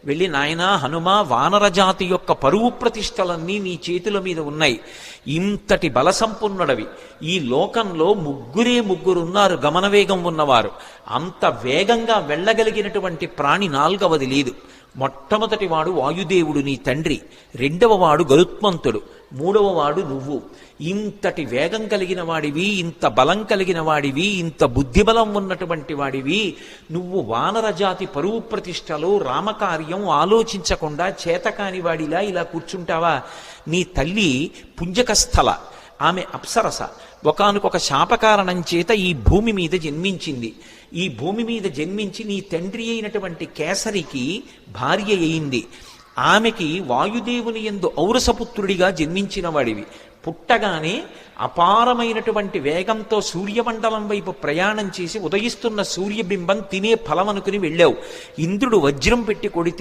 వెళ్ళి నాయనా హనుమ, వానరజాతి యొక్క పరువు ప్రతిష్టలన్నీ నీ చేతుల మీద ఉన్నాయి. ఇంతటి బలసంపన్నుడవి. ఈ లోకంలో ముగ్గురున్నారు గమనవేగం ఉన్నవారు. అంత వేగంగా వెళ్ళగలిగినటువంటి ప్రాణి నాల్గవది లేదు. మొట్టమొదటి వాడు వాయుదేవుడు నీ తండ్రి, రెండవ వాడు గరుత్మంతుడు, మూడవ వాడు నువ్వు. ఇంతటి వేగం కలిగిన వాడివి, ఇంత బలం కలిగిన వాడివి, ఇంత బుద్ధిబలం ఉన్నటువంటి వాడివి. నువ్వు వానరజాతి పరువు ప్రతిష్టలో రామకార్యం ఆలోచించకుండా చేతకాని వాడిలా ఇలా కూర్చుంటావా? నీ తల్లి పుంజకస్థల, ఆమె అప్సరస. ఒకానొక శాపకారణం చేత ఈ భూమి మీద జన్మించింది. ఈ భూమి మీద జన్మించి నీ తండ్రి అయినటువంటి కేసరికి భార్య అయింది. ఆమెకి వాయుదేవుని యందు ఔరసపుత్రుడిగా జన్మించిన వాడివి. పుట్టగానే అపారమైనటువంటి వేగంతో సూర్యమండలం వైపు ప్రయాణం చేసి ఉదయిస్తున్న సూర్యబింబం తినే ఫలం అనుకుని వెళ్ళావు. ఇంద్రుడు వజ్రం పెట్టి కొడితే